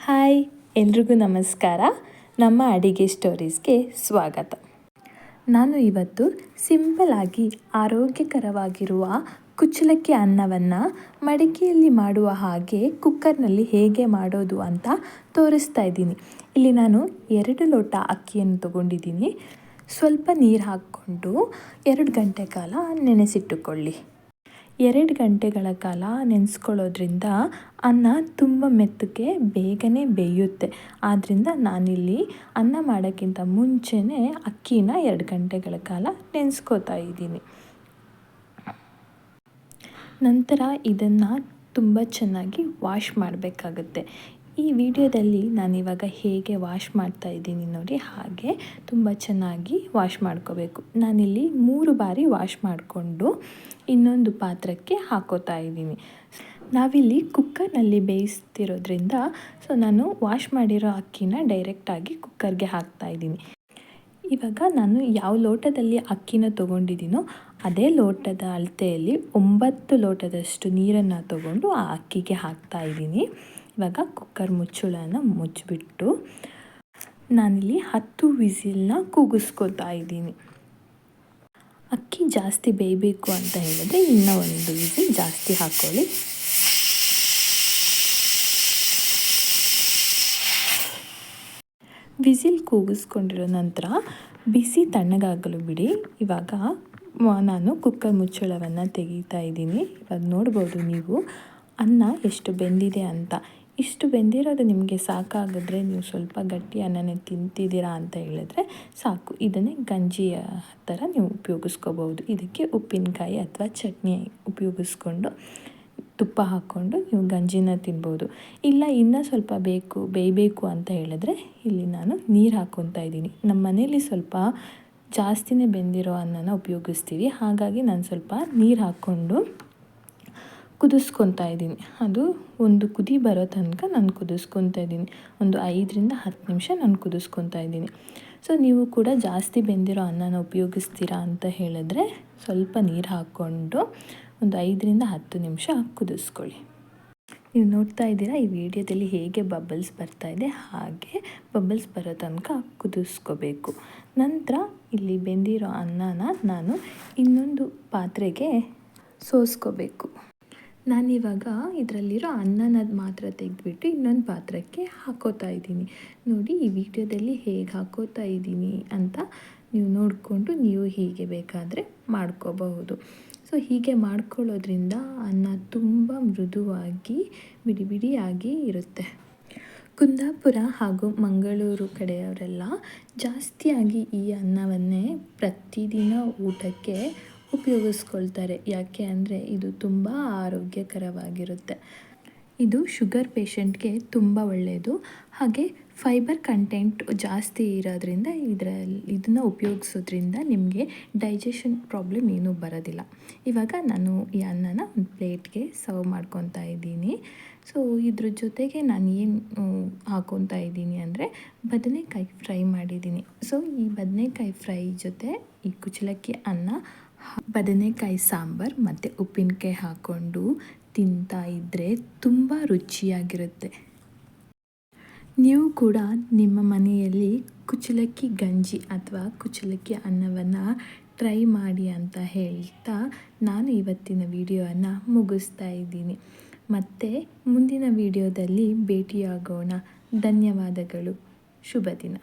Hi, ಎಲ್ರಿಗೂ ನಮಸ್ಕಾರ. ನಮ್ಮ ಅಡಿಗೆ ಸ್ಟೋರೀಸ್ಗೆ ಸ್ವಾಗತ. ನಾನು ಇವತ್ತು ಸಿಂಪಲಾಗಿ ಆರೋಗ್ಯಕರವಾಗಿರುವ ಕುಚ್ಚಲಕ್ಕಿ ಅನ್ನವನ್ನು ಮಡಿಕೆಯಲ್ಲಿ ಮಾಡುವ ಹಾಗೆ ಕುಕ್ಕರ್ನಲ್ಲಿ ಹೇಗೆ ಮಾಡೋದು ಅಂತ ತೋರಿಸ್ತಾ ಇದ್ದೀನಿ. ಇಲ್ಲಿ ನಾನು 2 ಲೋಟ ಅಕ್ಕಿಯನ್ನು ತಗೊಂಡಿದ್ದೀನಿ. ಸ್ವಲ್ಪ ನೀರು ಹಾಕ್ಕೊಂಡು 2 ಗಂಟೆ ಕಾಲ ನೆನೆಸಿಟ್ಟುಕೊಳ್ಳಿ. 2 ಗಂಟೆಗಳ ಕಾಲ ನೆನೆಸ್ಕೊಳ್ಳೋದ್ರಿಂದ ಅನ್ನ ತುಂಬ ಮೆತ್ತಗೆ ಬೇಗನೆ ಬೇಯುತ್ತೆ. ಆದ್ದರಿಂದ ನಾನಿಲ್ಲಿ ಅನ್ನ ಮಾಡೋಕ್ಕಿಂತ ಮುಂಚೆನೇ ಅಕ್ಕಿನ 2 ಗಂಟೆಗಳ ಕಾಲ ನೆನೆಸ್ಕೋತಾ ಇದ್ದೀನಿ. ನಂತರ ಇದನ್ನು ತುಂಬ ಚೆನ್ನಾಗಿ ವಾಶ್ ಮಾಡಬೇಕಾಗುತ್ತೆ. ಈ ವಿಡಿಯೋದಲ್ಲಿ ನಾನಿವಾಗ ಹೇಗೆ ವಾಶ್ ಮಾಡ್ತಾ ಇದ್ದೀನಿ ನೋಡಿ, ಹಾಗೆ ತುಂಬ ಚೆನ್ನಾಗಿ ವಾಶ್ ಮಾಡ್ಕೋಬೇಕು. ನಾನಿಲ್ಲಿ 3 ಬಾರಿ ವಾಶ್ ಮಾಡಿಕೊಂಡು ಇನ್ನೊಂದು ಪಾತ್ರಕ್ಕೆ ಹಾಕೋತಾ ಇದ್ದೀನಿ. ನಾವಿಲ್ಲಿ ಕುಕ್ಕರ್ನಲ್ಲಿ ಬೇಯಿಸ್ತಿರೋದ್ರಿಂದ ನಾನು ವಾಶ್ ಮಾಡಿರೋ ಅಕ್ಕಿನ ಡೈರೆಕ್ಟಾಗಿ ಕುಕ್ಕರ್ಗೆ ಹಾಕ್ತಾ ಇದ್ದೀನಿ. ಇವಾಗ ನಾನು ಯಾವ ಲೋಟದಲ್ಲಿ ಅಕ್ಕಿನ ತೊಗೊಂಡಿದ್ದೀನೋ ಅದೇ ಲೋಟದ ಅಳತೆಯಲ್ಲಿ 9 ಲೋಟದಷ್ಟು ನೀರನ್ನು ತಗೊಂಡು ಆ ಅಕ್ಕಿಗೆ ಹಾಕ್ತಾ ಇದ್ದೀನಿ. ಇವಾಗ ಕುಕ್ಕರ್ ಮುಚ್ಚಳನ ಮುಚ್ಚಿಬಿಟ್ಟು ನಾನಿಲ್ಲಿ 10 ವಿಸಿಲ್ನ ಕೂಗಿಸ್ಕೊತಾ ಇದ್ದೀನಿ. ಅಕ್ಕಿ ಜಾಸ್ತಿ ಬೇಯಬೇಕು ಅಂತ ಹೇಳಿದ್ರೆ ಇನ್ನೂ 1 ವಿಸಿಲ್ ಜಾಸ್ತಿ ಹಾಕ್ಕೊಳ್ಳಿ. ವಿಸಿಲ್ ಕೂಗಿಸ್ಕೊಂಡಿರೋ ನಂತರ ಬಿಸಿ ತಣ್ಣಗಾಗಲು ಬಿಡಿ. ಇವಾಗ ನಾನು ಕುಕ್ಕರ್ ಮುಚ್ಚಳವನ್ನು ತೆಗಿತಾ ಇದ್ದೀನಿ. ಇವಾಗ ನೋಡ್ಬೋದು ನೀವು ಅನ್ನ ಎಷ್ಟು ಬೆಂದಿದೆ ಅಂತ. ಇಷ್ಟು ಬೆಂದಿರೋದು ನಿಮಗೆ ಸಾಕಾಗಿದ್ರೆ ನೀವು ಸ್ವಲ್ಪ ಗಟ್ಟಿ ಅನ್ನನೇ ತಿಂತಿದ್ದೀರಾ ಅಂತ ಹೇಳಿದ್ರೆ ಸಾಕು. ಇದನ್ನೇ ಗಂಜಿಯ ಥರ ನೀವು ಉಪಯೋಗಿಸ್ಕೋಬೋದು. ಇದಕ್ಕೆ ಉಪ್ಪಿನಕಾಯಿ ಅಥವಾ ಚಟ್ನಿ ಉಪಯೋಗಿಸ್ಕೊಂಡು ತುಪ್ಪ ಹಾಕ್ಕೊಂಡು ನೀವು ಗಂಜಿನ ತಿನ್ಬೋದು. ಇಲ್ಲ ಇನ್ನೂ ಸ್ವಲ್ಪ ಬೇಯಬೇಕು ಅಂತ ಹೇಳಿದ್ರೆ ಇಲ್ಲಿ ನಾನು ನೀರು ಹಾಕ್ಕೊತಾ ಇದ್ದೀನಿ. ನಮ್ಮ ಮನೇಲಿ ಸ್ವಲ್ಪ ಜಾಸ್ತಿನೇ ಬೆಂದಿರೋ ಅನ್ನನ ಉಪಯೋಗಿಸ್ತೀವಿ. ಹಾಗಾಗಿ ನಾನು ಸ್ವಲ್ಪ ನೀರು ಹಾಕ್ಕೊಂಡು ಕುದಿಸ್ಕೊತಾ ಇದ್ದೀನಿ. ಅದು ಒಂದು ಕುದಿ ಬರೋ ತನಕ ನಾನು ಕುದಿಸ್ಕೊತಾ ಇದ್ದೀನಿ. ಒಂದು 5ರಿಂದ 10 ನಿಮಿಷ ನಾನು ಕುದಿಸ್ಕೊತಾ ಇದ್ದೀನಿ. ನೀವು ಕೂಡ ಜಾಸ್ತಿ ಬೆಂದಿರೋ ಅನ್ನನ ಉಪಯೋಗಿಸ್ತೀರಾ ಅಂತ ಹೇಳಿದ್ರೆ ಸ್ವಲ್ಪ ನೀರು ಹಾಕ್ಕೊಂಡು ಒಂದು 5ರಿಂದ 10 ನಿಮಿಷ ಕುದಿಸ್ಕೊಳ್ಳಿ. ನೀವು ನೋಡ್ತಾ ಇದ್ದೀರಾ ಈ ವಿಡಿಯೋದಲ್ಲಿ ಹೇಗೆ ಬಬಲ್ಸ್ ಬರ್ತಾ ಇದೆ, ಹಾಗೆ ಬಬಲ್ಸ್ ಬರೋ ತನಕ ಕುದಿಸ್ಕೋಬೇಕು. ನಂತರ ಇಲ್ಲಿ ಬೆಂದಿರೋ ಅನ್ನನ ನಾನು ಇನ್ನೊಂದು ಪಾತ್ರೆಗೆ ಸೋಸ್ಕೋಬೇಕು. ನಾನಿವಾಗ ಇದರಲ್ಲಿರೋ ಅನ್ನನ ಮಾತ್ರ ತೆಗೆದುಬಿಟ್ಟು ಇನ್ನೊಂದು ಪಾತ್ರಕ್ಕೆ ಹಾಕೋತಾ ಇದ್ದೀನಿ. ನೋಡಿ ಈ ವಿಡಿಯೋದಲ್ಲಿ ಹೇಗೆ ಹಾಕೋತಾ ಇದ್ದೀನಿ ಅಂತ ನೀವು ನೋಡಿಕೊಂಡು ನೀವು ಹೀಗೆ ಬೇಕಾದರೆ ಮಾಡ್ಕೋಬಹುದು. ಹೀಗೆ ಮಾಡ್ಕೊಳ್ಳೋದ್ರಿಂದ ಅನ್ನ ತುಂಬ ಮೃದುವಾಗಿ ಬಿಡಿ ಬಿಡಿಯಾಗಿ ಇರುತ್ತೆ. ಕುಂದಾಪುರ ಹಾಗೂ ಮಂಗಳೂರು ಕಡೆಯವರೆಲ್ಲ ಜಾಸ್ತಿಯಾಗಿ ಈ ಅನ್ನವನ್ನೇ ಪ್ರತಿದಿನ ಊಟಕ್ಕೆ ಉಪಯೋಗಿಸ್ಕೊಳ್ತಾರೆ. ಯಾಕೆ ಅಂದರೆ ಇದು ತುಂಬ ಆರೋಗ್ಯಕರವಾಗಿರುತ್ತೆ. ಇದು ಶುಗರ್ ಪೇಷಂಟ್ಗೆ ತುಂಬ ಒಳ್ಳೆಯದು. ಹಾಗೆ ಫೈಬರ್ ಕಂಟೆಂಟ್ ಜಾಸ್ತಿ ಇರೋದ್ರಿಂದ ಇದನ್ನು ಉಪಯೋಗಿಸೋದ್ರಿಂದ ನಿಮಗೆ ಡೈಜೆಷನ್ ಪ್ರಾಬ್ಲಮ್ ಏನೂ ಬರೋದಿಲ್ಲ. ಇವಾಗ ನಾನು ಈ ಅನ್ನನ ಒಂದು ಪ್ಲೇಟ್ಗೆ ಸರ್ವ್ ಮಾಡ್ಕೊತಾ ಇದ್ದೀನಿ. ಇದ್ರ ಜೊತೆಗೆ ನಾನು ಏನು ಹಾಕ್ಕೊತಾ ಇದ್ದೀನಿ ಅಂದರೆ ಬದನೆಕಾಯಿ ಫ್ರೈ ಮಾಡಿದ್ದೀನಿ. ಈ ಬದನೆಕಾಯಿ ಫ್ರೈ ಜೊತೆ ಈ ಕುಚ್ಚಲಕ್ಕಿ ಅನ್ನ, ಬದನೆಕಾಯಿ ಸಾಂಬಾರು ಮತ್ತು ಉಪ್ಪಿನಕಾಯಿ ಹಾಕ್ಕೊಂಡು ತಿಂತಾ ಇದ್ದರೆ ತುಂಬ ರುಚಿಯಾಗಿರುತ್ತೆ. ನೀವು ಕೂಡ ನಿಮ್ಮ ಮನೆಯಲ್ಲಿ ಕುಚ್ಚಲಕ್ಕಿ ಗಂಜಿ ಅಥವಾ ಕುಚ್ಚಲಕ್ಕಿ ಅನ್ನವನ್ನು ಟ್ರೈ ಮಾಡಿ ಅಂತ ಹೇಳ್ತಾ ನಾನು ಇವತ್ತಿನ ವಿಡಿಯೋವನ್ನು ಮುಗಿಸ್ತಾ ಇದ್ದೀನಿ. ಮತ್ತೆ ಮುಂದಿನ ವಿಡಿಯೋದಲ್ಲಿ ಭೇಟಿಯಾಗೋಣ. ಧನ್ಯವಾದಗಳು. ಶುಭ ದಿನ.